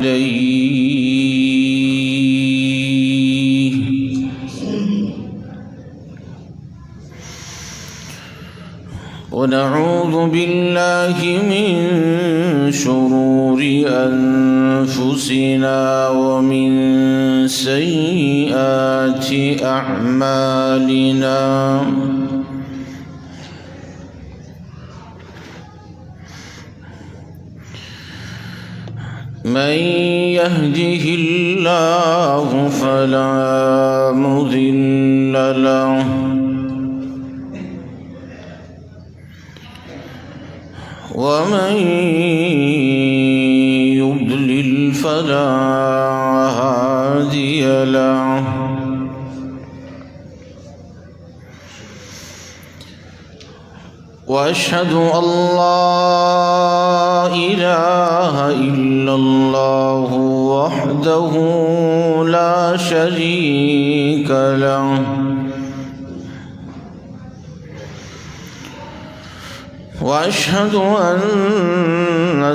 عليه ونعوذ بالله من شرور أنفسنا ومن سيئات أعمالنا من يهده الله فلا مضل له ومن يضلل فلا هادي له وأشهد أن لا إله إلا الله وحده لا شريك له وأشهد أن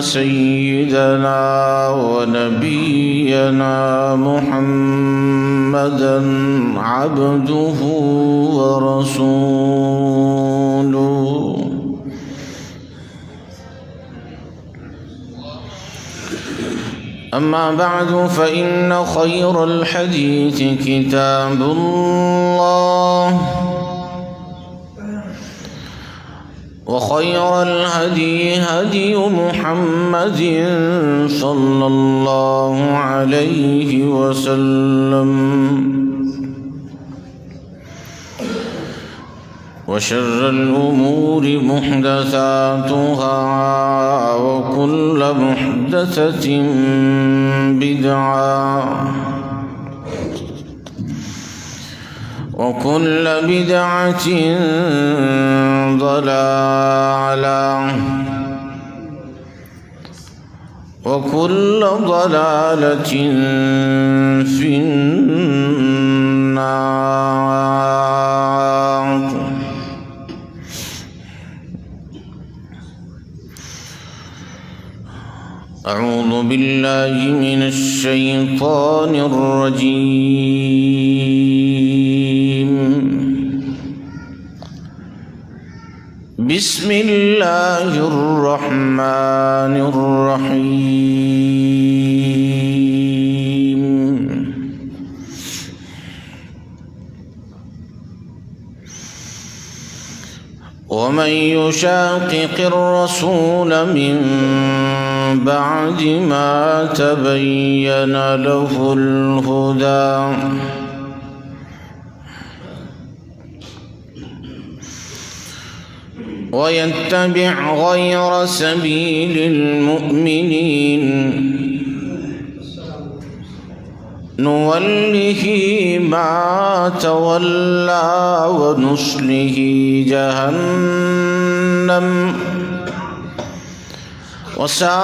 سيدنا ونبينا محمدًا عبده ورسوله أما بعد فإن خير الحديث كتاب الله وخير الهدي هدي محمد صلى الله عليه وسلم وشر الأمور محدثاتها وكل محدثة بدعة وكل بدعة ضلالة وكل ضلالة في النار. أعوذ بالله من الشيطان الرجيم. بسم الله الرحمن الرحيم. ومن يشاقق الرسول من بعد ما تبين له الهدى ويتبع غير سبيل المؤمنين نوله ما تولى ونصله جهنم وساءت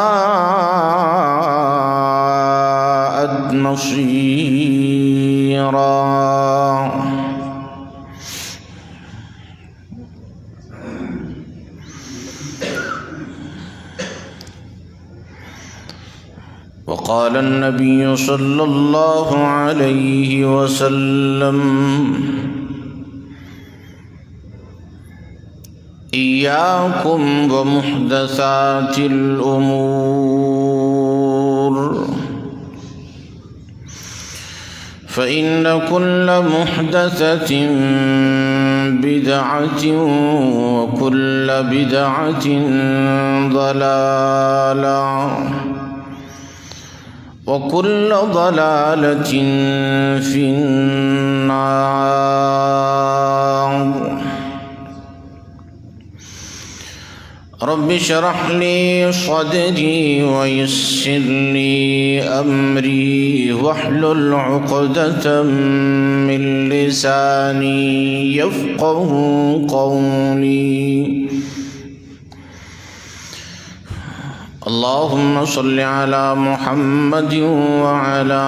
مصيرا. وقال النبي صلى الله عليه وسلم: إياكم ومحدثات الأمور فإن كل محدثة بدعة وكل بدعة ضلالة وكل ضلالة في النار. رب اشرح لي صدري ويسر لي أمري واحلل عقدة من لساني يفقه قولي. اللهم صل على محمد وعلى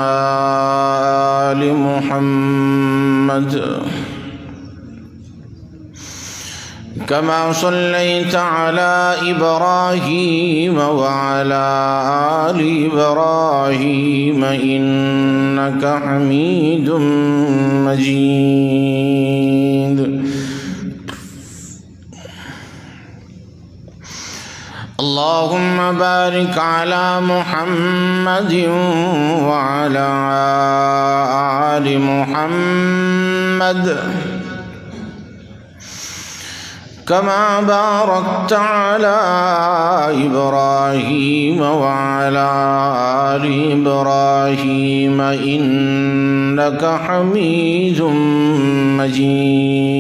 آل محمد كما صليت على إبراهيم وعلى آل إبراهيم إنك حميد مجيد. اللهم بارك على محمد وعلى آل محمد كما باركت على إبراهيم وعلى آل إبراهيم إنك حميد مجيد.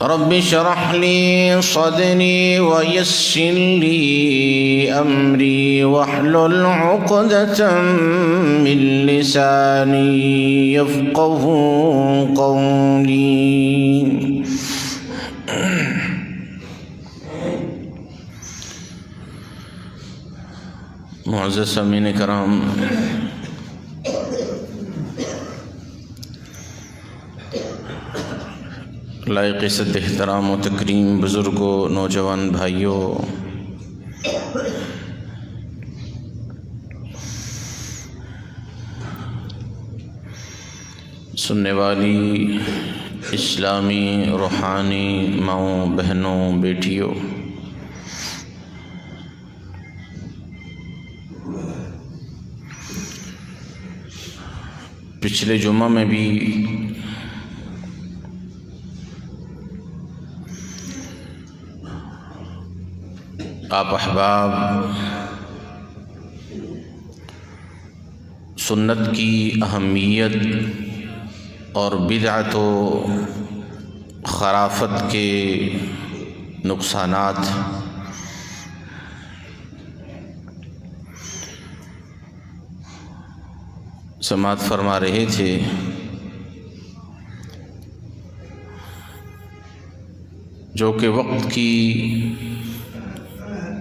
رب اشرح لي صدري ويسر لي أمري واحلل عقدة من لساني يفقه قولي. معزز سامعین کرام، لائق عزت احترام و تکریم بزرگوں، نوجوان بھائیوں، سننے والی اسلامی روحانی ماؤں، بہنوں، بیٹیوں، پچھلے جمعہ میں بھی آپ احباب سنت کی اہمیت اور بدعت و خرافت کے نقصانات سماعت فرما رہے تھے. جو کہ وقت کی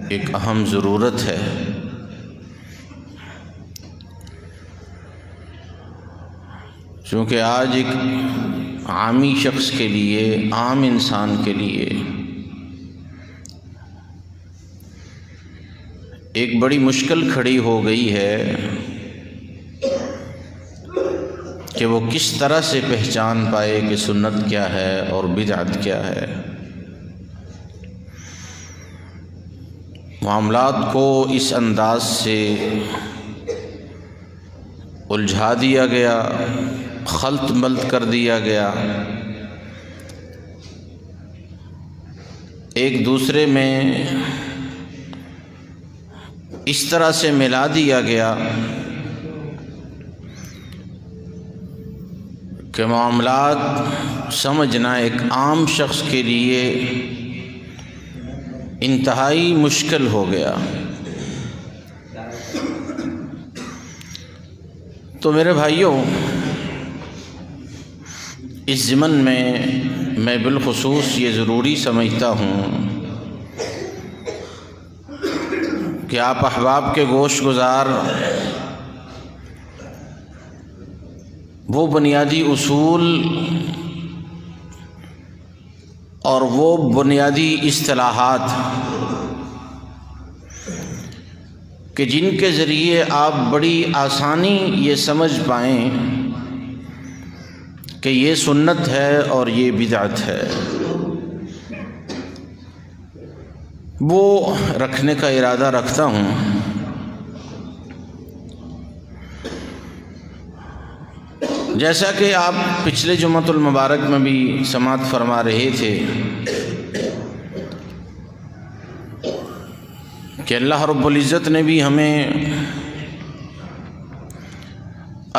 ایک اہم ضرورت ہے. چونکہ آج ایک عامی شخص کے لیے، عام انسان کے لیے ایک بڑی مشکل کھڑی ہو گئی ہے کہ وہ کس طرح سے پہچان پائے کہ سنت کیا ہے اور بدعت کیا ہے. معاملات کو اس انداز سے الجھا دیا گیا، خلط ملط کر دیا گیا، ایک دوسرے میں اس طرح سے ملا دیا گیا کہ معاملات سمجھنا ایک عام شخص کے لیے انتہائی مشکل ہو گیا. تو میرے بھائیوں، اس ضمن میں بالخصوص یہ ضروری سمجھتا ہوں کہ آپ احباب کے گوش گزار وہ بنیادی اصول اور وہ بنیادی اصطلاحات کہ جن کے ذریعے آپ بڑی آسانی یہ سمجھ پائیں کہ یہ سنت ہے اور یہ بدعت ہے، وہ رکھنے کا ارادہ رکھتا ہوں. جیسا کہ آپ پچھلے جمعۃ المبارک میں بھی سماعت فرما رہے تھے کہ اللہ رب العزت نے بھی ہمیں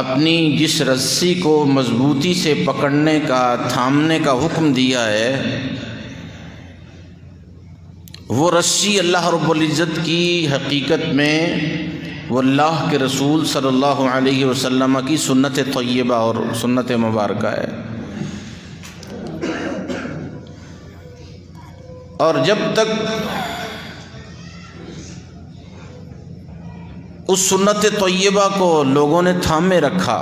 اپنی جس رسی کو مضبوطی سے پکڑنے کا، تھامنے کا حکم دیا ہے، وہ رسی اللہ رب العزت کی حقیقت میں وہ اللہ کے رسول صلی اللہ علیہ وسلم کی سنت طیبہ اور سنت مبارکہ ہے. اور جب تک اس سنت طیبہ کو لوگوں نے تھامے رکھا،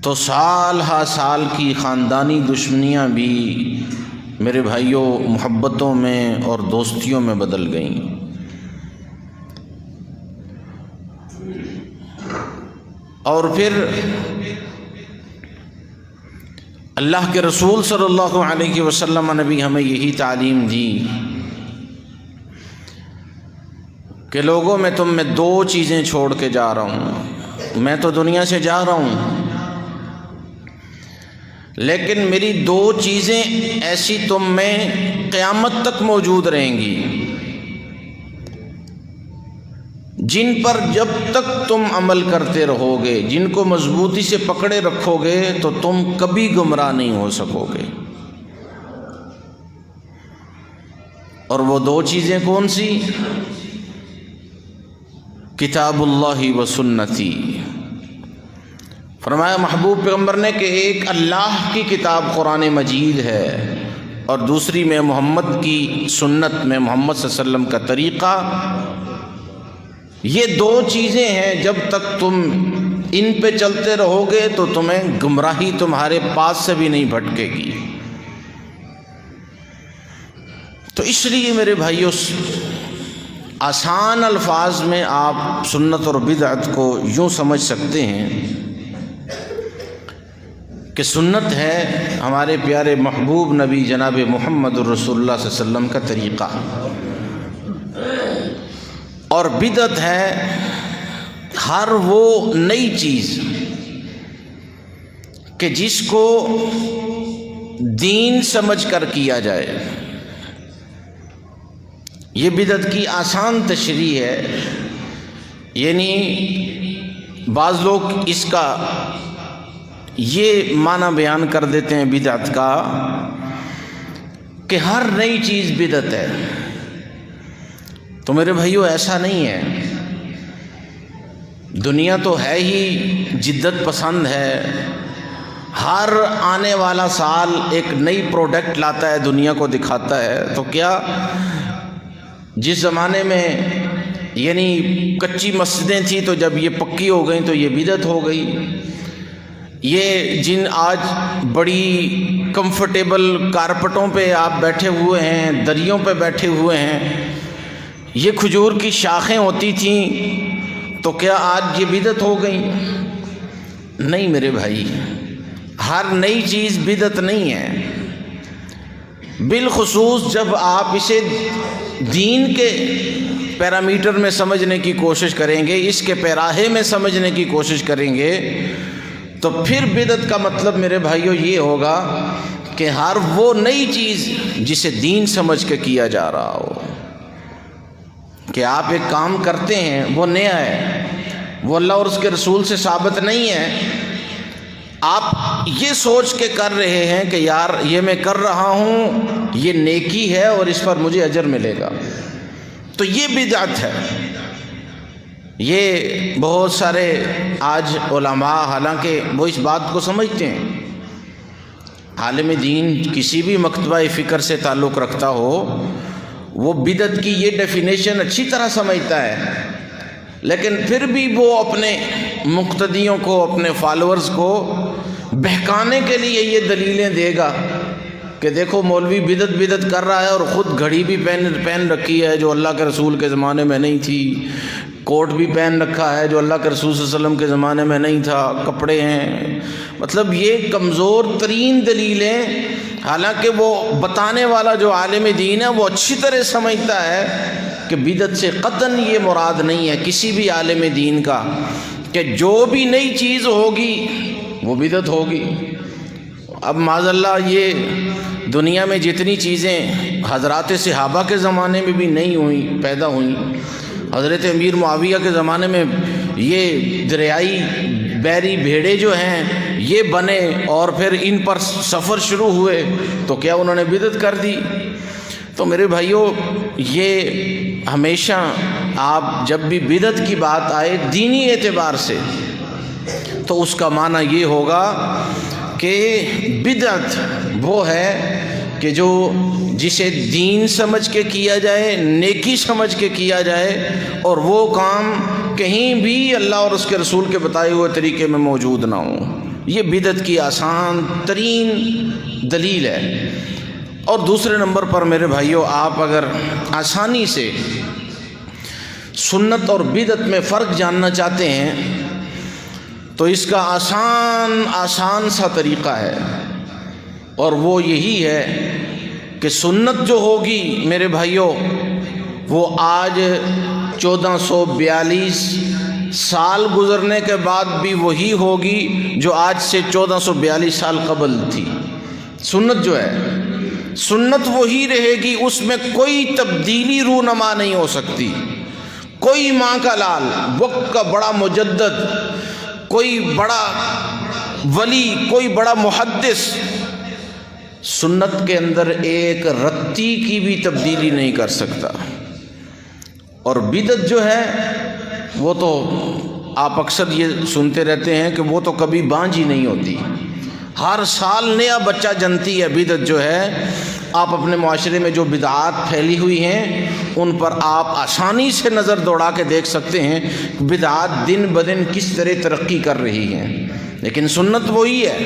تو سال ہا سال کی خاندانی دشمنیاں بھی میرے بھائیوں محبتوں میں اور دوستیوں میں بدل گئیں۔ اور پھر اللہ کے رسول صلی اللہ علیہ وسلم نے بھی ہمیں یہی تعلیم دی کہ لوگوں میں تم میں دو چیزیں چھوڑ کے جا رہا ہوں، میں تو دنیا سے جا رہا ہوں لیکن میری دو چیزیں ایسی تم میں قیامت تک موجود رہیں گی، جن پر جب تک تم عمل کرتے رہو گے، جن کو مضبوطی سے پکڑے رکھو گے تو تم کبھی گمراہ نہیں ہو سکو گے۔ اور وہ دو چیزیں کون سی؟ کتاب اللہ و سنتی۔ فرمایا محبوب پیغمبر نے کہ ایک اللہ کی کتاب قرآن مجید ہے اور دوسری میں محمد کی سنت میں محمد صلی اللہ علیہ وسلم کا طریقہ۔ یہ دو چیزیں ہیں، جب تک تم ان پہ چلتے رہو گے تو تمہیں گمراہی تمہارے پاس سے بھی نہیں بھٹکے گی۔ تو اس لیے میرے بھائیوں آسان الفاظ میں آپ سنت اور بدعت کو یوں سمجھ سکتے ہیں کہ سنت ہے ہمارے پیارے محبوب نبی جناب محمد الرسول اللہ صلی اللہ علیہ وسلم کا طریقہ، اور بدعت ہے ہر وہ نئی چیز کہ جس کو دین سمجھ کر کیا جائے۔ یہ بدعت کی آسان تشریح ہے، یعنی بعض لوگ اس کا یہ معنی بیان کر دیتے ہیں بدعت کا کہ ہر نئی چیز بدعت ہے۔ تو میرے بھائیو ایسا نہیں ہے، دنیا تو ہے ہی جدت پسند ہے، ہر آنے والا سال ایک نئی پروڈکٹ لاتا ہے، دنیا کو دکھاتا ہے۔ تو کیا جس زمانے میں یعنی کچی مسجدیں تھیں تو جب یہ پکی ہو گئیں تو یہ بدعت ہو گئی، یہ جن آج بڑی کمفرٹیبل کارپٹوں پہ آپ بیٹھے ہوئے ہیں، دریوں پہ بیٹھے ہوئے ہیں، یہ کھجور کی شاخیں ہوتی تھیں تو کیا آج یہ بدعت ہو گئی؟ نہیں میرے بھائی، ہر نئی چیز بدعت نہیں ہے، بالخصوص جب آپ اسے دین کے پیرامیٹر میں سمجھنے کی کوشش کریں گے، اس کے پیراہے میں سمجھنے کی کوشش کریں گے، تو پھر بدعت کا مطلب میرے بھائیوں یہ ہوگا کہ ہر وہ نئی چیز جسے دین سمجھ کے کیا جا رہا ہو، کہ آپ ایک کام کرتے ہیں وہ نیا ہے، وہ اللہ اور اس کے رسول سے ثابت نہیں ہے، آپ یہ سوچ کے کر رہے ہیں کہ یار یہ میں کر رہا ہوں یہ نیکی ہے اور اس پر مجھے اجر ملے گا، تو یہ بدعت ہے۔ یہ بہت سارے آج علماء حالانکہ وہ اس بات کو سمجھتے ہیں، عالم دین کسی بھی مکتبہ فکر سے تعلق رکھتا ہو وہ بدعت کی یہ ڈیفینیشن اچھی طرح سمجھتا ہے، لیکن پھر بھی وہ اپنے مقتدیوں کو، اپنے فالورز کو بہکانے کے لیے یہ دلیلیں دے گا کہ دیکھو مولوی بدعت کر رہا ہے اور خود گھڑی بھی پہن رکھی ہے جو اللہ کے رسول کے زمانے میں نہیں تھی، کوٹ بھی پہن رکھا ہے جو اللہ کے رسول صلی اللہ علیہ وسلم کے زمانے میں نہیں تھا، کپڑے ہیں، مطلب یہ کمزور ترین دلیلیں، حالانکہ وہ بتانے والا جو عالم دین ہے وہ اچھی طرح سمجھتا ہے کہ بدعت سے قطعاً یہ مراد نہیں ہے کسی بھی عالم دین کا کہ جو بھی نئی چیز ہوگی وہ بدعت ہوگی۔ اب معاذ اللہ یہ دنیا میں جتنی چیزیں حضرات صحابہ کے زمانے میں بھی نہیں ہوئیں، پیدا ہوئیں، حضرت امیر معاویہ کے زمانے میں یہ دریائی بیری بھیڑے جو ہیں یہ بنے اور پھر ان پر سفر شروع ہوئے، تو کیا انہوں نے بدعت کر دی؟ تو میرے بھائیوں یہ ہمیشہ آپ جب بھی بدعت کی بات آئے دینی اعتبار سے تو اس کا معنی یہ ہوگا کہ بدعت وہ ہے کہ جو جسے دین سمجھ کے کیا جائے، نیکی سمجھ کے کیا جائے، اور وہ کام کہیں بھی اللہ اور اس کے رسول کے بتائے ہوئے طریقے میں موجود نہ ہوں۔ یہ بدعت کی آسان ترین دلیل ہے۔ اور دوسرے نمبر پر میرے بھائیوں، آپ اگر آسانی سے سنت اور بدعت میں فرق جاننا چاہتے ہیں تو اس کا آسان سا طریقہ ہے، اور وہ یہی ہے کہ سنت جو ہوگی میرے بھائیوں وہ آج 1442 سال گزرنے کے بعد بھی وہی ہوگی جو آج سے 1442 سال قبل تھی۔ سنت جو ہے، سنت وہی رہے گی، اس میں کوئی تبدیلی رونما نہیں ہو سکتی۔ کوئی ماں کا لال، وقت کا بڑا مجدد، کوئی بڑا ولی، کوئی بڑا محدث سنت کے اندر ایک رتی کی بھی تبدیلی نہیں کر سکتا۔ اور بدعت جو ہے وہ تو آپ اکثر یہ سنتے رہتے ہیں کہ وہ تو کبھی بانجھ ہی نہیں ہوتی، ہر سال نیا بچہ جنتی ہے۔ بدعت جو ہے، آپ اپنے معاشرے میں جو بدعات پھیلی ہوئی ہیں ان پر آپ آسانی سے نظر دوڑا کے دیکھ سکتے ہیں بدعات دن بدن کس طرح ترقی کر رہی ہیں، لیکن سنت وہی ہے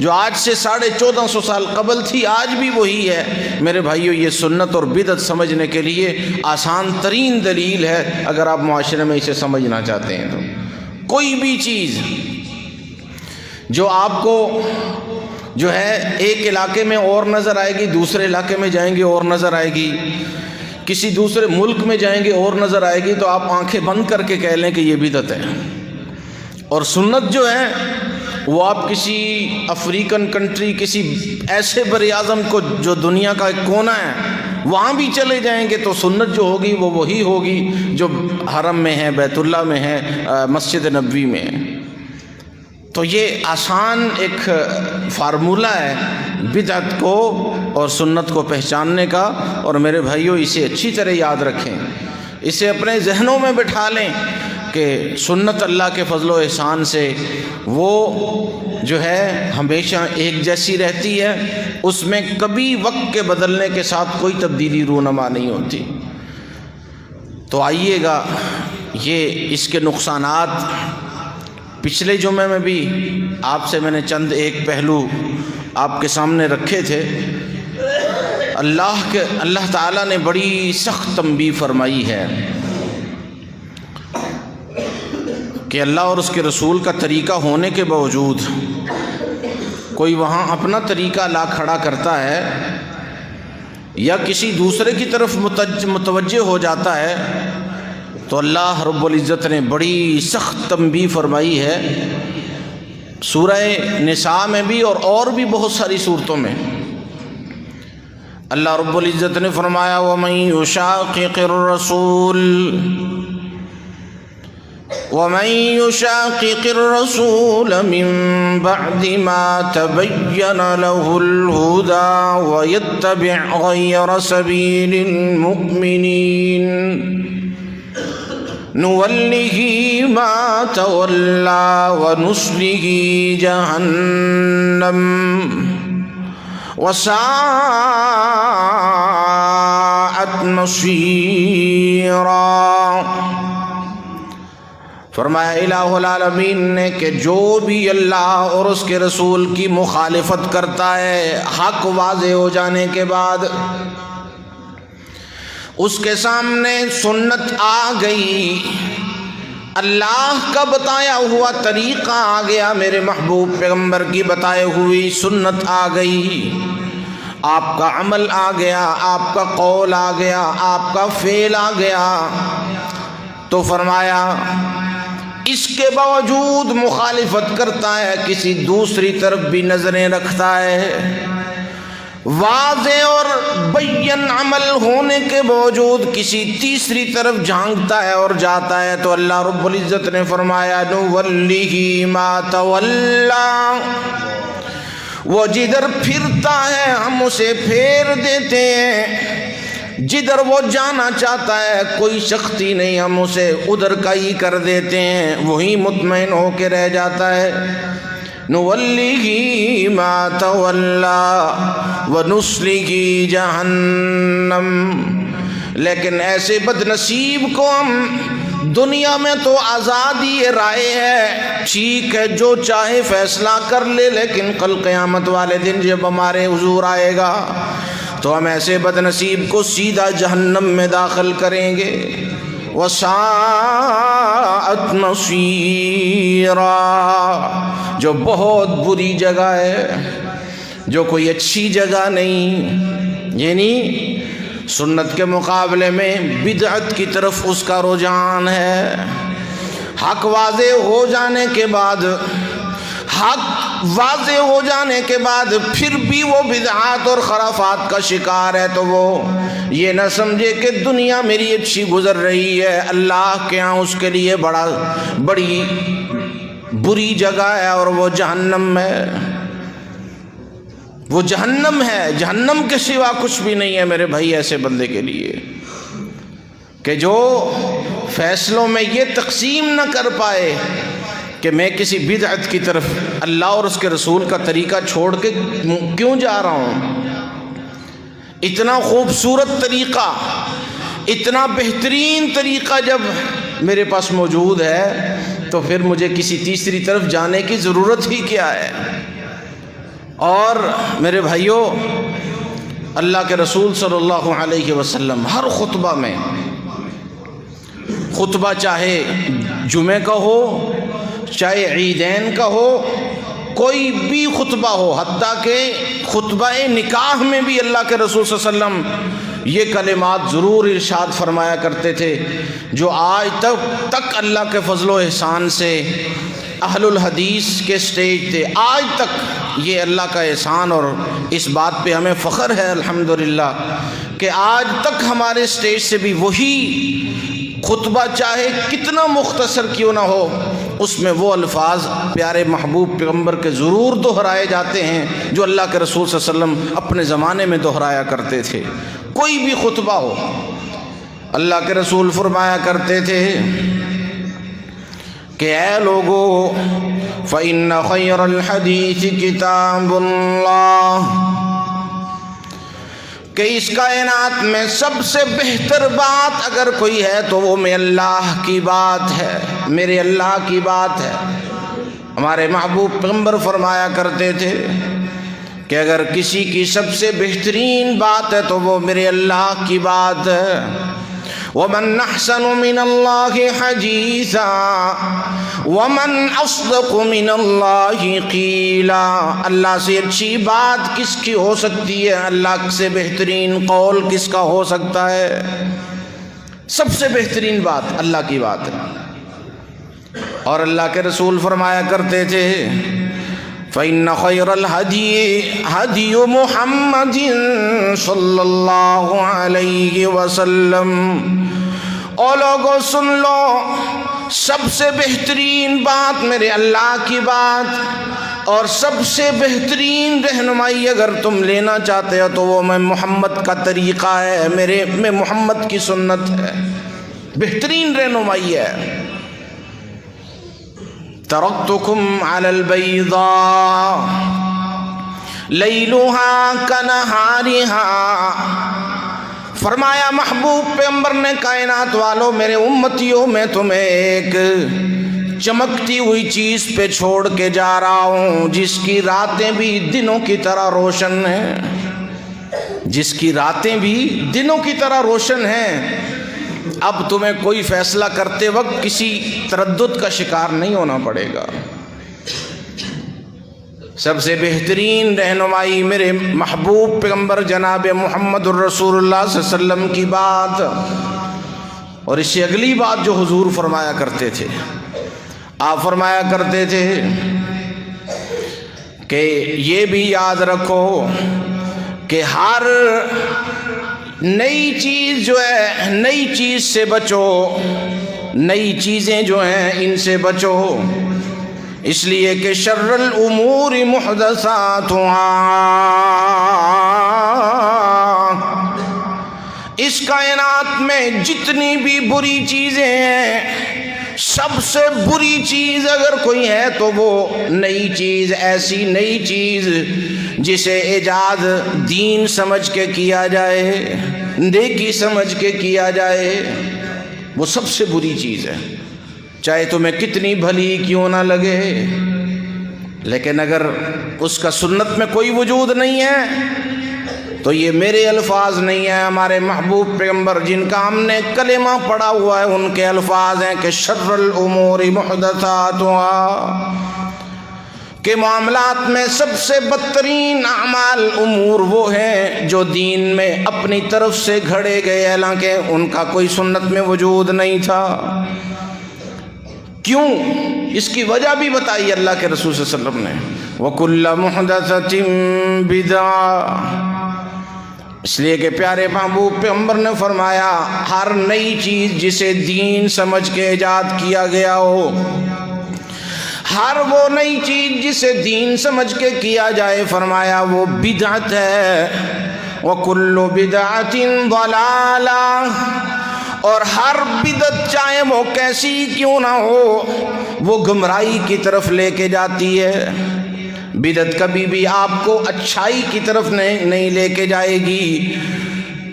جو آج سے 1450 سال قبل تھی، آج بھی وہی ہے۔ میرے بھائیو، یہ سنت اور بدعت سمجھنے کے لیے آسان ترین دلیل ہے اگر آپ معاشرے میں اسے سمجھنا چاہتے ہیں تو۔ کوئی بھی چیز جو آپ کو جو ہے ایک علاقے میں اور نظر آئے گی، دوسرے علاقے میں جائیں گے اور نظر آئے گی، کسی دوسرے ملک میں جائیں گے اور نظر آئے گی، تو آپ آنکھیں بند کر کے کہہ لیں کہ یہ بدعت ہے۔ اور سنت جو ہے وہ آپ کسی افریقن کنٹری، کسی ایسے بر اعظم کو جو دنیا کا ایک کونا ہے وہاں بھی چلے جائیں گے تو سنت جو ہوگی وہ وہی ہوگی جو حرم میں ہے، بیت اللہ میں ہے، مسجد نبوی میں ہے۔ تو یہ آسان ایک فارمولہ ہے بدعت کو اور سنت کو پہچاننے کا، اور میرے بھائیوں اسے اچھی طرح یاد رکھیں، اسے اپنے ذہنوں میں بٹھا لیں کہ سنت اللہ کے فضل و احسان سے وہ جو ہے ہمیشہ ایک جیسی رہتی ہے، اس میں کبھی وقت کے بدلنے کے ساتھ کوئی تبدیلی رونما نہیں ہوتی۔ تو آئیے گا، یہ اس کے نقصانات پچھلے جمعے میں بھی آپ سے میں نے چند ایک پہلو آپ کے سامنے رکھے تھے۔ اللہ تعالیٰ نے بڑی سخت تنبیہ فرمائی ہے کہ اللہ اور اس کے رسول کا طریقہ ہونے کے باوجود کوئی وہاں اپنا طریقہ لا کھڑا کرتا ہے یا کسی دوسرے کی طرف متوجہ ہو جاتا ہے تو اللہ رب العزت نے بڑی سخت تنبیہ فرمائی ہے، سورہ نساء میں بھی اور بھی بہت ساری صورتوں میں۔ اللہ رب العزت نے فرمایا وَمَن يُشَاقِقِ الرَّسُولَ مِن بَعْدِ مَا تَبَيَّنَ لَهُ الْهُدَى وَيَتَّبِعْ غَيْرَ سَبِيلِ الْمُؤْمِنِينَ نُوَلِّهِ مَا تَوَلَّى وَنُصْلِهِ جَهَنَّمَ وَسَاءَتْ مَصِيرًا۔ فرمایا الہ العالمین نے کہ جو بھی اللہ اور اس کے رسول کی مخالفت کرتا ہے حق واضح ہو جانے کے بعد، اس کے سامنے سنت آ گئی، اللہ کا بتایا ہوا طریقہ آ گیا، میرے محبوب پیغمبر کی بتائے ہوئی سنت آ گئی، آپ کا عمل آ گیا، آپ کا قول آ گیا، آپ کا فعل آ گیا، تو فرمایا اس کے باوجود مخالفت کرتا ہے، کسی دوسری طرف بھی نظریں رکھتا ہے، واضح اور بین عمل ہونے کے باوجود کسی تیسری طرف جھانکتا ہے اور جاتا ہے، تو اللہ رب العزت نے فرمایا نُوَلِّهِ مَا تَوَلَّى، وہ جدھر پھرتا ہے ہم اسے پھیر دیتے ہیں، جدھر وہ جانا چاہتا ہے کوئی سختی نہیں، ہم اسے ادھر کا ہی کر دیتے ہیں، وہی مطمئن ہو کے رہ جاتا ہے۔ نُوَلِّهِ مَا تَوَلَّى وَنُصْلِهِ جَهَنَّمَ، لیکن ایسے بد نصیب کو ہم دنیا میں تو آزادی رائے ہے، ٹھیک ہے جو چاہے فیصلہ کر لے، لیکن کل قیامت والے دن جب ہمارے حضور آئے گا تو ہم ایسے بد نصیب کو سیدھا جہنم میں داخل کریں گے۔ وَسَاءَتْ مَصِيرًا، جو بہت بری جگہ ہے، جو کوئی اچھی جگہ نہیں، یعنی سنت کے مقابلے میں بدعت کی طرف اس کا رجحان ہے۔ حق واضح ہو جانے کے بعد پھر بھی وہ بدعات اور خرافات کا شکار ہے، تو وہ یہ نہ سمجھے کہ دنیا میری اچھی گزر رہی ہے، اللہ کے ہاں اس کے لیے بڑی بری جگہ ہے، اور وہ جہنم ہے، وہ جہنم ہے، جہنم کے سوا کچھ بھی نہیں ہے میرے بھائی ایسے بندے کے لیے کہ جو فیصلوں میں یہ تقسیم نہ کر پائے کہ میں کسی بدعت کی طرف اللہ اور اس کے رسول کا طریقہ چھوڑ کے کیوں جا رہا ہوں۔ اتنا خوبصورت طریقہ، اتنا بہترین طریقہ جب میرے پاس موجود ہے تو پھر مجھے کسی تیسری طرف جانے کی ضرورت ہی کیا ہے۔ اور میرے بھائیوں، اللہ کے رسول صلی اللہ علیہ وسلم ہر خطبہ میں، خطبہ چاہے جمعہ کا ہو، چاہے عیدین کا ہو، کوئی بھی خطبہ ہو، حتیٰ کہ خطبہ نکاح میں بھی اللہ کے رسول صلی اللہ علیہ وسلم یہ کلمات ضرور ارشاد فرمایا کرتے تھے جو آج تک اللہ کے فضل و احسان سے اہل الحدیث کے سٹیج تھے، آج تک یہ اللہ کا احسان، اور اس بات پہ ہمیں فخر ہے الحمدللہ کہ آج تک ہمارے سٹیج سے بھی وہی خطبہ چاہے کتنا مختصر کیوں نہ ہو، اس میں وہ الفاظ پیارے محبوب پیغمبر کے ضرور دہرائے جاتے ہیں جو اللہ کے رسول صلی اللہ علیہ وسلم اپنے زمانے میں دہرایا کرتے تھے۔ کوئی بھی خطبہ ہو، اللہ کے رسول فرمایا کرتے تھے کہ اے لوگو فَإِنَّ خَيْرَ الْحَدِيثِ كِتَابُ اللَّهِ، کہ اس کائنات میں سب سے بہتر بات اگر کوئی ہے تو وہ میں اللہ کی بات ہے، میرے اللہ کی بات ہے۔ ہمارے محبوب پیغمبر فرمایا کرتے تھے کہ اگر کسی کی سب سے بہترین بات ہے تو وہ میرے اللہ کی بات ہے۔ وَمَنْ أَحْسَنُ مِنَ اللَّهِ حَدِيثًا وَمَنْ أَصْدَقُ مِنَ اللَّهِ قِيلًا، اللہ سے اچھی بات کس کی ہو سکتی ہے، اللہ سے بہترین قول کس کا ہو سکتا ہے؟ سب سے بہترین بات اللہ کی بات ہے۔ اور اللہ کے رسول فرمایا کرتے تھے فَإِنَّ خَيْرَ الْهَدِيِ هَدِيُ مُحَمَّدٍ صلی اللہ علیہ وسلم۔ او لوگو سن لو، سب سے بہترین بات میرے اللہ کی بات، اور سب سے بہترین رہنمائی اگر تم لینا چاہتے ہو تو وہ میں محمد کا طریقہ ہے، میں محمد کی سنت ہے، بہترین رہنمائی ہے۔ ترکتکم علی البیضاء لیلہا کنہارہا، فرمایا محبوب پیغمبر نے کائنات والوں، میرے امتیوں، میں تمہیں ایک چمکتی ہوئی چیز پہ چھوڑ کے جا رہا ہوں جس کی راتیں بھی دنوں کی طرح روشن ہیں، جس کی راتیں بھی دنوں کی طرح روشن ہیں۔ اب تمہیں کوئی فیصلہ کرتے وقت کسی تردد کا شکار نہیں ہونا پڑے گا۔ سب سے بہترین رہنمائی میرے محبوب پیغمبر جناب محمد الرسول اللہ صلی اللہ علیہ وسلم کی بات، اور اس سے اگلی بات جو حضور فرمایا کرتے تھے، آپ فرمایا کرتے تھے کہ یہ بھی یاد رکھو کہ ہر نئی چیز جو ہے، نئی چیز سے بچو، نئی چیزیں جو ہیں ان سے بچو، اس لیے کہ شر الامور محدثاتها، اس کائنات میں جتنی بھی بری چیزیں ہیں، سب سے بری چیز اگر کوئی ہے تو وہ نئی چیز، ایسی نئی چیز جسے ایجاد دین سمجھ کے کیا جائے، نیکی سمجھ کے کیا جائے، وہ سب سے بری چیز ہے، چاہے تمہیں کتنی بھلی کیوں نہ لگے، لیکن اگر اس کا سنت میں کوئی وجود نہیں ہے تو یہ میرے الفاظ نہیں ہیں، ہمارے محبوب پیغمبر جن کا ہم نے کلمہ پڑھا ہوا ہے ان کے الفاظ ہیں کہ شر الامور محدثاتها، کہ معاملات میں سب سے بدترین اعمال امور وہ ہیں جو دین میں اپنی طرف سے گھڑے گئے حالانکہ ان کا کوئی سنت میں وجود نہیں تھا۔ کیوں؟ اس کی وجہ بھی بتائی اللہ کے رسول صلی اللہ علیہ وسلم نے، وَكُلَّ مُحْدَثَةٍ بِدْعَةٍ، اس لیے کہ پیارے محبوب پیغمبر نے فرمایا ہر نئی چیز جسے دین سمجھ کے ایجاد کیا گیا ہو، ہر وہ نئی چیز جسے دین سمجھ کے کیا جائے، فرمایا وہ بدعت ہے، وَكُلُّ بِدْعَةٍ ضَلَالَةٍ، اور ہر بدعت چاہے وہ کیسی کیوں نہ ہو وہ گمراہی کی طرف لے کے جاتی ہے۔ بدعت کبھی بھی آپ کو اچھائی کی طرف نہیں لے کے جائے گی،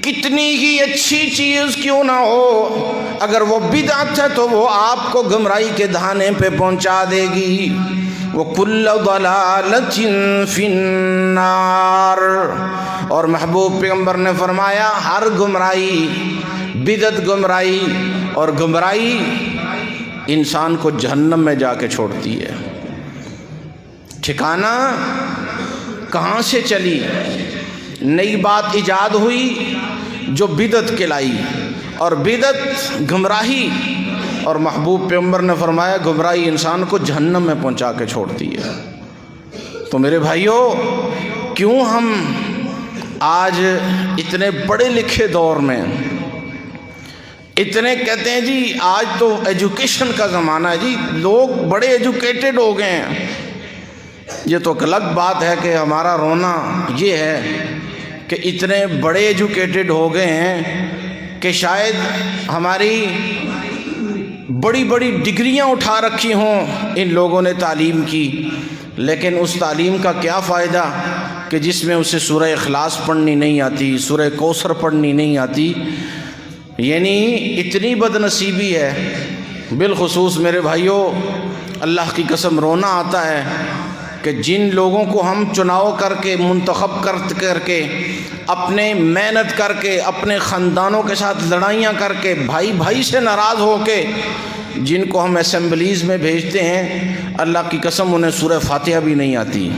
کتنی ہی اچھی چیز کیوں نہ ہو، اگر وہ بدعت ہے تو وہ آپ کو گمراہی کے دھانے پہ پہنچا دے گی۔ وَكُلَّ ضَلَالَةٍ فِي النَّارِ، اور محبوب پیغمبر نے فرمایا ہر گمراہی، بدعت گمراہی، اور گمراہی انسان کو جہنم میں جا کے چھوڑتی ہے۔ ٹھکانہ کہاں سے چلی؟ نئی بات ایجاد ہوئی جو بدعت کہلائی، اور بدعت گمراہی، اور محبوب پیغمبر نے فرمایا گمراہی انسان کو جہنم میں پہنچا کے چھوڑتی ہے۔ تو میرے بھائیوں، کیوں ہم آج اتنے پڑھے لکھے دور میں اتنے کہتے ہیں جی آج تو ایجوکیشن کا زمانہ ہے، جی لوگ بڑے ایجوکیٹڈ ہو گئے ہیں، یہ تو ایک الگ بات ہے کہ ہمارا رونا یہ ہے کہ اتنے بڑے ایجوکیٹڈ ہو گئے ہیں کہ شاید ہماری بڑی بڑی ڈگریاں اٹھا رکھی ہوں ان لوگوں نے تعلیم کی، لیکن اس تعلیم کا کیا فائدہ کہ جس میں اسے سورہ اخلاص پڑھنی نہیں آتی، سورہ کوثر پڑھنی نہیں آتی۔ یعنی اتنی بد نصیبی ہے۔ بالخصوص میرے بھائیوں، اللہ کی قسم رونا آتا ہے کہ جن لوگوں کو ہم چناؤ کر کے منتخب کر کے اپنے محنت کر کے اپنے خاندانوں کے ساتھ لڑائیاں کر کے بھائی بھائی سے ناراض ہو کے جن کو ہم اسمبلیز میں بھیجتے ہیں، اللہ کی قسم انہیں سورہ فاتحہ بھی نہیں آتی،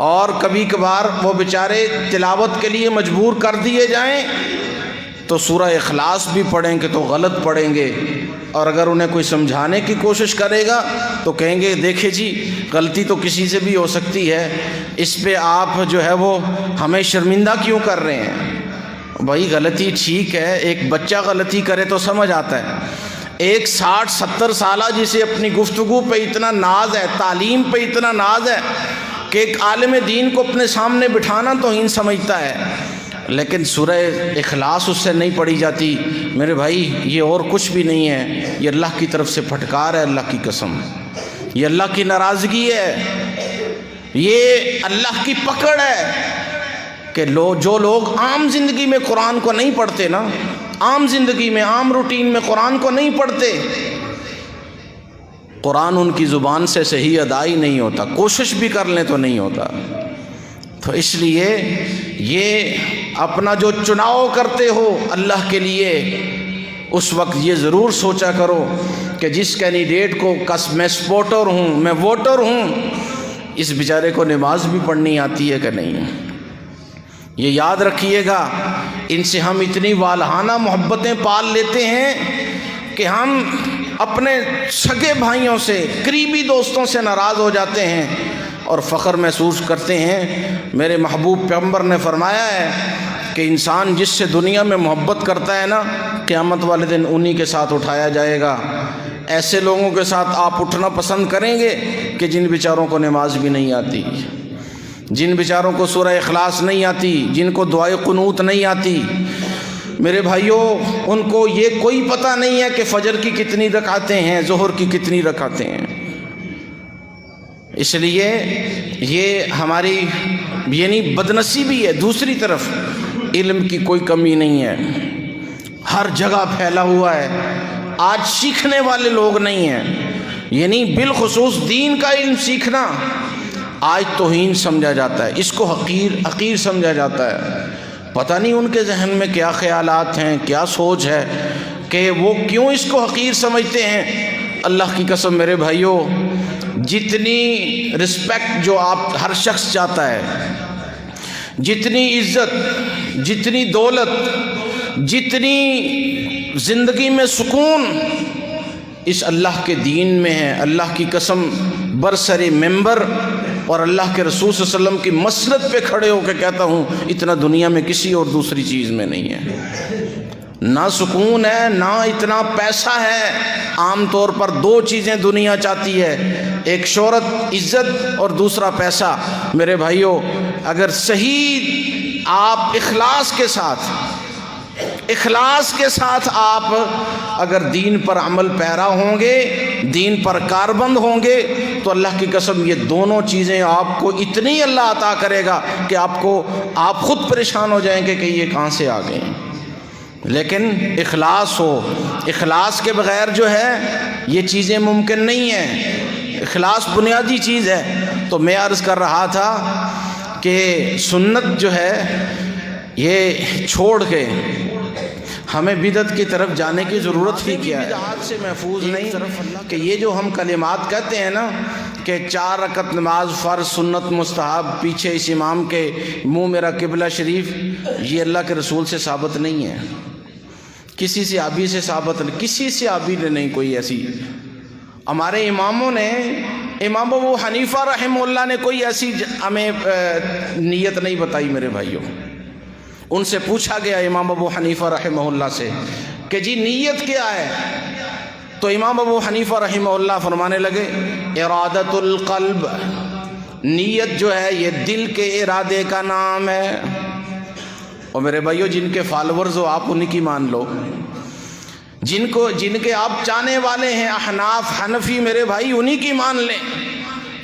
اور کبھی کبھار وہ بیچارے تلاوت کے لیے مجبور کر دیے جائیں تو سورہ اخلاص بھی پڑھیں گے تو غلط پڑھیں گے، اور اگر انہیں کوئی سمجھانے کی کوشش کرے گا تو کہیں گے دیکھیں جی غلطی تو کسی سے بھی ہو سکتی ہے، اس پہ آپ جو ہے وہ ہمیں شرمندہ کیوں کر رہے ہیں؟ بھائی غلطی ٹھیک ہے، ایک بچہ غلطی کرے تو سمجھ آتا ہے، ایک 60-70 سالہ جسے اپنی گفتگو پہ اتنا ناز ہے، تعلیم پہ اتنا ناز ہے کہ ایک عالم دین کو اپنے سامنے بٹھانا توہین سمجھتا ہے، لیکن سورہ اخلاص اس سے نہیں پڑھی جاتی۔ میرے بھائی یہ اور کچھ بھی نہیں ہے، یہ اللہ کی طرف سے پھٹکار ہے، اللہ کی قسم یہ اللہ کی ناراضگی ہے، یہ اللہ کی پکڑ ہے کہ جو لوگ عام زندگی میں قرآن کو نہیں پڑھتے نا، عام زندگی میں عام روٹین میں قرآن کو نہیں پڑھتے، قرآن ان کی زبان سے صحیح ادا ہی نہیں ہوتا، کوشش بھی کر لیں تو نہیں ہوتا۔ تو اس لیے یہ اپنا جو چناؤ کرتے ہو اللہ کے لیے، اس وقت یہ ضرور سوچا کرو کہ جس کینڈیڈیٹ کو میں سپورٹر ہوں، میں ووٹر ہوں، اس بیچارے کو نماز بھی پڑھنی آتی ہے کہ نہیں۔ یہ یاد رکھیے گا، ان سے ہم اتنی والہانہ محبتیں پال لیتے ہیں کہ ہم اپنے سگے بھائیوں سے، قریبی دوستوں سے ناراض ہو جاتے ہیں اور فخر محسوس کرتے ہیں۔ میرے محبوب پیغمبر نے فرمایا ہے کہ انسان جس سے دنیا میں محبت کرتا ہے نا، قیامت والے دن انہی کے ساتھ اٹھایا جائے گا۔ ایسے لوگوں کے ساتھ آپ اٹھنا پسند کریں گے کہ جن بیچاروں کو نماز بھی نہیں آتی، جن بیچاروں کو سورہ اخلاص نہیں آتی، جن کو دعائے قنوت نہیں آتی۔ میرے بھائیوں، ان کو یہ کوئی پتہ نہیں ہے کہ فجر کی کتنی رکعتیں ہیں، ظہر کی کتنی رکعتیں ہیں۔ اس لیے یہ ہماری یعنی بدنصیبی ہے۔ دوسری طرف علم کی کوئی کمی نہیں ہے، ہر جگہ پھیلا ہوا ہے، آج سیکھنے والے لوگ نہیں ہیں، یعنی بالخصوص دین کا علم سیکھنا آج توہین سمجھا جاتا ہے، اس کو حقیر سمجھا جاتا ہے۔ پتہ نہیں ان کے ذہن میں کیا خیالات ہیں، کیا سوچ ہے کہ وہ کیوں اس کو حقیر سمجھتے ہیں۔ اللہ کی قسم میرے بھائیوں، جتنی رسپیکٹ جو آپ ہر شخص چاہتا ہے، جتنی عزت، جتنی دولت، جتنی زندگی میں سکون اس اللہ کے دین میں ہے، اللہ کی قسم برسر ممبر اور اللہ کے رسول صلی اللہ علیہ وسلم کی مسند پہ کھڑے ہو کے کہتا ہوں اتنا دنیا میں کسی اور دوسری چیز میں نہیں ہے۔ نہ سکون ہے، نہ اتنا پیسہ ہے۔ عام طور پر دو چیزیں دنیا چاہتی ہے، ایک شہرت، عزت، اور دوسرا پیسہ۔ میرے بھائیوں، اگر صحیح آپ اخلاص کے ساتھ آپ اگر دین پر عمل پیرا ہوں گے، دین پر کاربند ہوں گے، تو اللہ کی قسم یہ دونوں چیزیں آپ کو اتنی اللہ عطا کرے گا کہ آپ خود پریشان ہو جائیں گے کہ یہ کہاں سے آ گئے۔ لیکن اخلاص ہو، اخلاص کے بغیر جو ہے یہ چیزیں ممکن نہیں ہیں۔ اخلاص بنیادی چیز ہے۔ تو میں عرض کر رہا تھا کہ سنت جو ہے یہ چھوڑ کے ہمیں بدعت کی طرف جانے کی ضرورت ہی کیا ہے۔ بدعات سے محفوظ نہیں کہ یہ جو ہم کلمات کہتے ہیں نا کہ 4 رکعت نماز فرض، سنت، مستحب، پیچھے اس امام کے منہ میرا قبلہ شریف، یہ اللہ کے رسول سے ثابت نہیں ہے، کسی صحابی سے ثابت نہیں، کسی صحابی نے نہیں کوئی ایسی۔ ہمارے اماموں نے، امام ابو حنیفہ رحمہ اللہ نے کوئی ایسی ہمیں نیت نہیں بتائی میرے بھائیوں۔ ان سے پوچھا گیا امام ابو حنیفہ رحمہ اللہ سے کہ جی نیت کیا ہے؟ تو امام ابو حنیفہ رحمہ اللہ فرمانے لگے ارادت القلب، نیت جو ہے یہ دل کے ارادے کا نام ہے۔ اور میرے بھائیوں، جن کے فالورز ہو آپ انہی کی مان لو، جن کے آپ چاہنے والے ہیں احناف، حنفی، میرے بھائی انہی کی مان لیں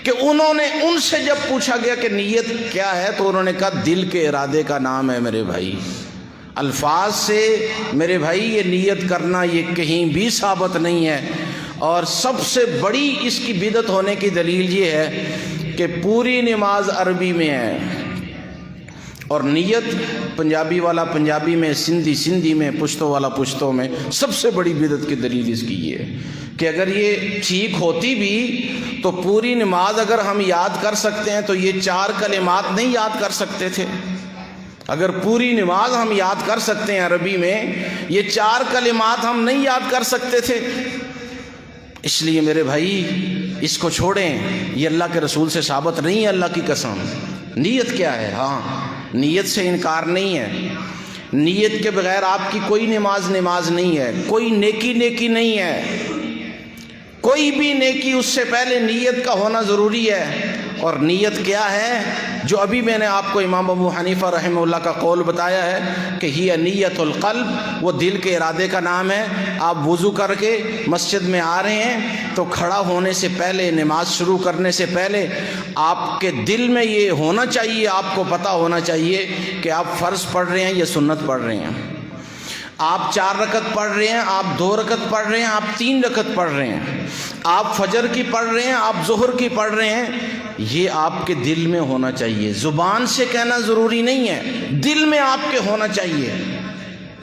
کہ انہوں نے ان سے جب پوچھا گیا کہ نیت کیا ہے تو انہوں نے کہا دل کے ارادے کا نام ہے میرے بھائی۔ الفاظ سے میرے بھائی یہ نیت کرنا یہ کہیں بھی ثابت نہیں ہے۔ اور سب سے بڑی اس کی بدعت ہونے کی دلیل یہ ہے کہ پوری نماز عربی میں ہے اور نیت پنجابی والا پنجابی میں، سندھی میں، پشتو والا پشتو میں۔ سب سے بڑی بدعت کی دلیل اس کی یہ ہے کہ اگر یہ ٹھیک ہوتی بھی تو پوری نماز اگر ہم یاد کر سکتے ہیں تو یہ 4 کلمات نہیں یاد کر سکتے تھے۔ اگر پوری نماز ہم یاد کر سکتے ہیں عربی میں، یہ 4 کلمات ہم نہیں یاد کر سکتے تھے۔ اس لیے میرے بھائی اس کو چھوڑیں، یہ اللہ کے رسول سے ثابت نہیں ہے، اللہ کی قسم۔ نیت کیا ہے؟ ہاں، نیت سے انکار نہیں ہے، نیت کے بغیر آپ کی کوئی نماز نہیں ہے، کوئی نیکی نہیں ہے، کوئی بھی نیکی اس سے پہلے نیت کا ہونا ضروری ہے۔ اور نیت کیا ہے؟ جو ابھی میں نے آپ کو امام ابو حنیفہ رحمہ اللہ کا قول بتایا ہے کہ ہی نیت القلب، وہ دل کے ارادے کا نام ہے۔ آپ وضو کر کے مسجد میں آ رہے ہیں تو کھڑا ہونے سے پہلے، نماز شروع کرنے سے پہلے آپ کے دل میں یہ ہونا چاہیے، آپ کو پتہ ہونا چاہیے کہ آپ فرض پڑھ رہے ہیں یا سنت پڑھ رہے ہیں۔ آپ 4 رکعت پڑھ رہے ہیں، آپ 2 رکعت پڑھ رہے ہیں، آپ 3 رکعت پڑھ رہے ہیں، آپ فجر کی پڑھ رہے ہیں، آپ ظہر کی پڑھ رہے ہیں، یہ آپ کے دل میں ہونا چاہیے۔ زبان سے کہنا ضروری نہیں ہے، دل میں آپ کے ہونا چاہیے،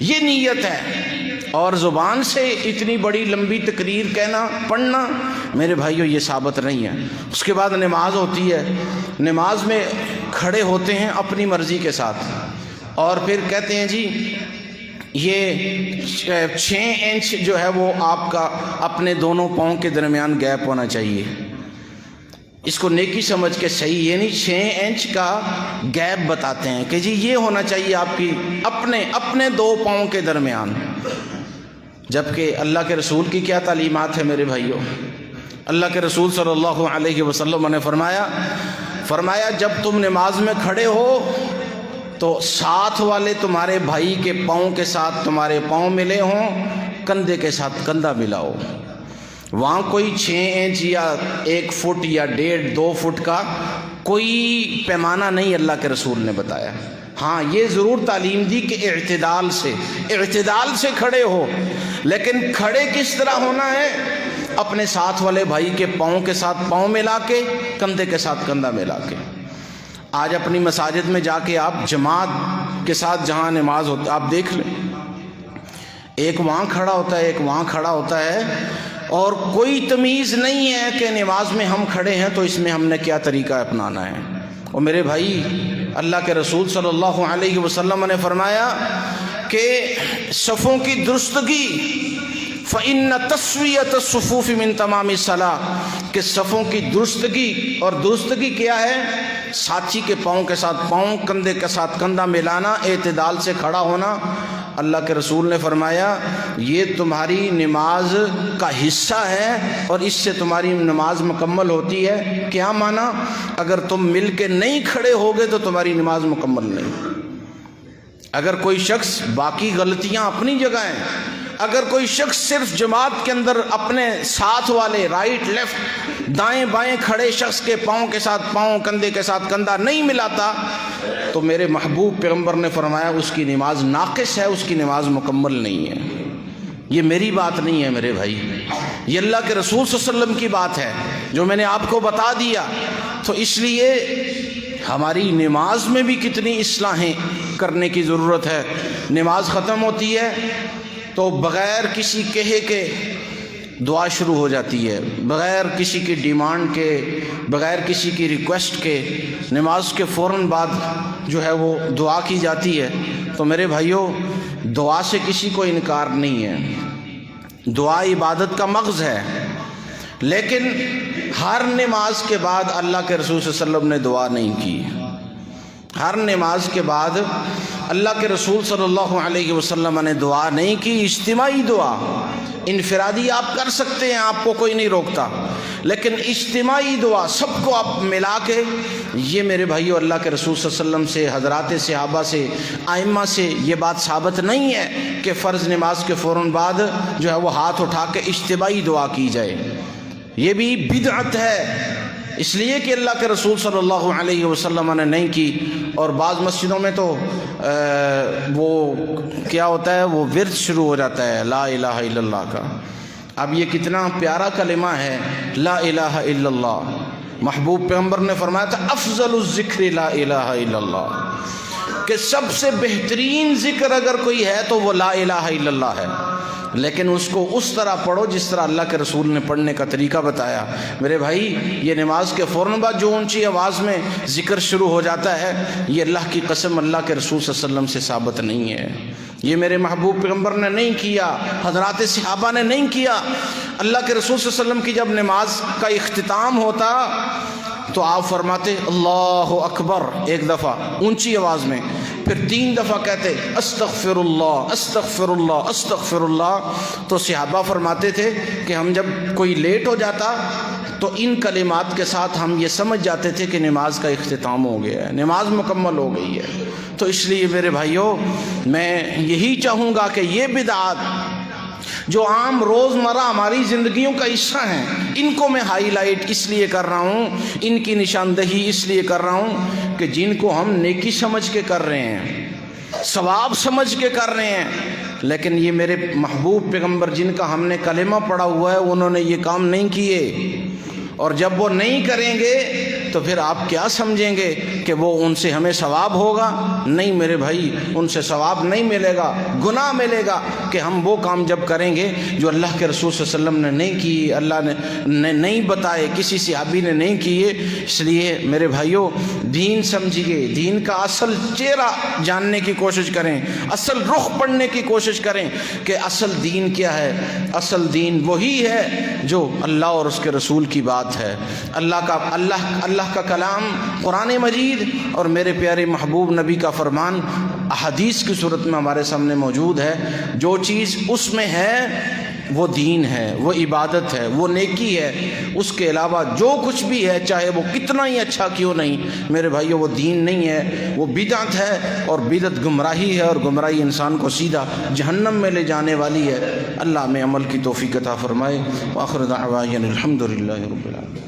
یہ نیت ہے۔ اور زبان سے اتنی بڑی لمبی تقریر کہنا، پڑھنا، میرے بھائیوں یہ ثابت نہیں ہے۔ اس کے بعد نماز ہوتی ہے، نماز میں کھڑے ہوتے ہیں اپنی مرضی کے ساتھ اور پھر کہتے ہیں جی یہ 6 انچ جو ہے وہ آپ کا اپنے دونوں پاؤں کے درمیان گیپ ہونا چاہیے۔ اس کو نیکی سمجھ کے صحیح، یعنی 6 انچ کا گیپ بتاتے ہیں کہ جی یہ ہونا چاہیے آپ کی اپنے 2 پاؤں کے درمیان۔ جبکہ اللہ کے رسول کی کیا تعلیمات ہے میرے بھائیوں؟ اللہ کے رسول صلی اللہ علیہ وسلم نے فرمایا جب تم نماز میں کھڑے ہو تو ساتھ والے تمہارے بھائی کے پاؤں کے ساتھ تمہارے پاؤں ملے ہوں، کندھے کے ساتھ کندھا ملا ہو۔ وہاں کوئی 6 انچ یا 1 فٹ یا 1.5 2 فٹ کا کوئی پیمانہ نہیں اللہ کے رسول نے بتایا۔ ہاں یہ ضرور تعلیم دی کہ اعتدال سے کھڑے ہو، لیکن کھڑے کس طرح ہونا ہے؟ اپنے ساتھ والے بھائی کے پاؤں کے ساتھ پاؤں ملا کے، کندھے کے ساتھ کندھا ملا کے۔ آج اپنی مساجد میں جا کے آپ جماعت کے ساتھ جہاں نماز ہوتی آپ دیکھ لیں، ایک وہاں کھڑا ہوتا ہے، ایک وہاں کھڑا ہوتا ہے، اور کوئی تمیز نہیں ہے کہ نماز میں ہم کھڑے ہیں تو اس میں ہم نے کیا طریقہ اپنانا ہے۔ اور میرے بھائی، اللہ کے رسول صلی اللہ علیہ وسلم نے فرمایا کہ صفوں کی درستگی فَإِنَّ تَسْوِيَةَ الصُّفُوفِ مِن تَمَامِ الصَّلَاةِ، کہ صفوں کی درستگی، اور درستگی کیا ہے؟ ساتھی کے پاؤں کے ساتھ پاؤں، کندھے کے ساتھ کندھا ملانا، اعتدال سے کھڑا ہونا۔ اللہ کے رسول نے فرمایا یہ تمہاری نماز کا حصہ ہے اور اس سے تمہاری نماز مکمل ہوتی ہے۔ کیا مانا؟ اگر تم مل کے نہیں کھڑے ہوگے تو تمہاری نماز مکمل نہیں۔ اگر کوئی شخص، باقی غلطیاں اپنی جگہ ہیں، اگر کوئی شخص صرف جماعت کے اندر اپنے ساتھ والے رائٹ لیفٹ دائیں بائیں کھڑے شخص کے پاؤں کے ساتھ پاؤں، کندھے کے ساتھ کندھا نہیں ملاتا، تو میرے محبوب پیغمبر نے فرمایا اس کی نماز ناقص ہے، اس کی نماز مکمل نہیں ہے۔ یہ میری بات نہیں ہے میرے بھائی، یہ اللہ کے رسول صلی اللہ علیہ وسلم کی بات ہے جو میں نے آپ کو بتا دیا۔ تو اس لیے ہماری نماز میں بھی کتنی اصلاحیں کرنے کی ضرورت ہے۔ نماز ختم ہوتی ہے تو بغیر کسی کہے کے دعا شروع ہو جاتی ہے، بغیر کسی کی ڈیمانڈ کے، بغیر کسی کی ریکویسٹ کے، نماز کے فوراً بعد جو ہے وہ دعا کی جاتی ہے۔ تو میرے بھائیوں، دعا سے کسی کو انکار نہیں ہے، دعا عبادت کا مغز ہے، لیکن ہر نماز کے بعد اللہ کے رسول صلی اللہ علیہ وسلم نے دعا نہیں کی۔ ہر نماز کے بعد اللہ کے رسول صلی اللہ علیہ وسلم نے دعا نہیں کی۔ اجتماعی دعا، انفرادی آپ کر سکتے ہیں، آپ کو کوئی نہیں روکتا، لیکن اجتماعی دعا سب کو آپ ملا کے، یہ میرے بھائیو اللہ کے رسول صلی اللہ علیہ وسلم سے، حضرات صحابہ سے، ائمہ سے یہ بات ثابت نہیں ہے کہ فرض نماز کے فوراً بعد جو ہے وہ ہاتھ اٹھا کے اجتماعی دعا کی جائے۔ یہ بھی بدعت ہے، اس لیے کہ اللہ کے رسول صلی اللہ علیہ وسلم نے نہیں کی۔ اور بعض مسجدوں میں تو وہ کیا ہوتا ہے، وہ ورد شروع ہو جاتا ہے لا الہ الا اللہ کا۔ اب یہ کتنا پیارا کلمہ ہے لا الہ الا اللہ۔ محبوب پیغمبر نے فرمایا تھا افضل الذکر لا الہ الا اللہ، کہ سب سے بہترین ذکر اگر کوئی ہے تو وہ لا الہ الا اللہ ہے، لیکن اس کو اس طرح پڑھو جس طرح اللہ کے رسول نے پڑھنے کا طریقہ بتایا۔ میرے بھائی، یہ نماز کے فوراً بعد جو اونچی آواز میں ذکر شروع ہو جاتا ہے، یہ اللہ کی قسم اللہ کے رسول صلی اللہ علیہ وسلم سے ثابت نہیں ہے۔ یہ میرے محبوب پیغمبر نے نہیں کیا، حضرات صحابہ نے نہیں کیا۔ اللہ کے رسول صلی اللہ علیہ وسلم کی جب نماز کا اختتام ہوتا تو آپ فرماتے اللہ اکبر ایک دفعہ اونچی آواز میں، پھر 3 دفعہ کہتے استغفر اللہ استغفر اللہ استغفر اللہ۔ تو صحابہ فرماتے تھے کہ ہم جب کوئی لیٹ ہو جاتا تو ان کلمات کے ساتھ ہم یہ سمجھ جاتے تھے کہ نماز کا اختتام ہو گیا ہے، نماز مکمل ہو گئی ہے۔ تو اس لیے میرے بھائیوں، میں یہی چاہوں گا کہ یہ بدعات جو عام روزمرہ ہماری زندگیوں کا حصہ ہیں، ان کو میں ہائی لائٹ اس لیے کر رہا ہوں، ان کی نشاندہی اس لیے کر رہا ہوں کہ جن کو ہم نیکی سمجھ کے کر رہے ہیں، ثواب سمجھ کے کر رہے ہیں، لیکن یہ میرے محبوب پیغمبر جن کا ہم نے کلمہ پڑھا ہوا ہے انہوں نے یہ کام نہیں کیے، اور جب وہ نہیں کریں گے تو پھر آپ کیا سمجھیں گے کہ وہ ان سے ہمیں ثواب ہوگا؟ نہیں میرے بھائی، ان سے ثواب نہیں ملے گا، گناہ ملے گا کہ ہم وہ کام جب کریں گے جو اللہ کے رسول صلی اللہ علیہ وسلم نے نہیں کی، اللہ نے نہیں بتائے، کسی صحابی نے نہیں کیے۔ اس لیے میرے بھائیوں، دین سمجھیے، دین کا اصل چہرہ جاننے کی کوشش کریں، اصل رخ پڑھنے کی کوشش کریں کہ اصل دین کیا ہے۔ اصل دین وہی ہے جو اللہ اور اس کے رسول کی بات ہے، اللہ کا کلام قرآن مجید اور میرے پیارے محبوب نبی کا فرمان احادیث کی صورت میں ہمارے سامنے موجود ہے۔ جو چیز اس میں ہے وہ دین ہے، وہ عبادت ہے، وہ نیکی ہے۔ اس کے علاوہ جو کچھ بھی ہے، چاہے وہ کتنا ہی اچھا کیوں نہیں، میرے بھائیو وہ دین نہیں ہے، وہ بدعت ہے، اور بدعت گمراہی ہے، اور گمراہی انسان کو سیدھا جہنم میں لے جانے والی ہے۔ اللہ میں عمل کی توفیق عطا فرمائے۔ وآخر دعوانا الحمدللہ رب العالمین۔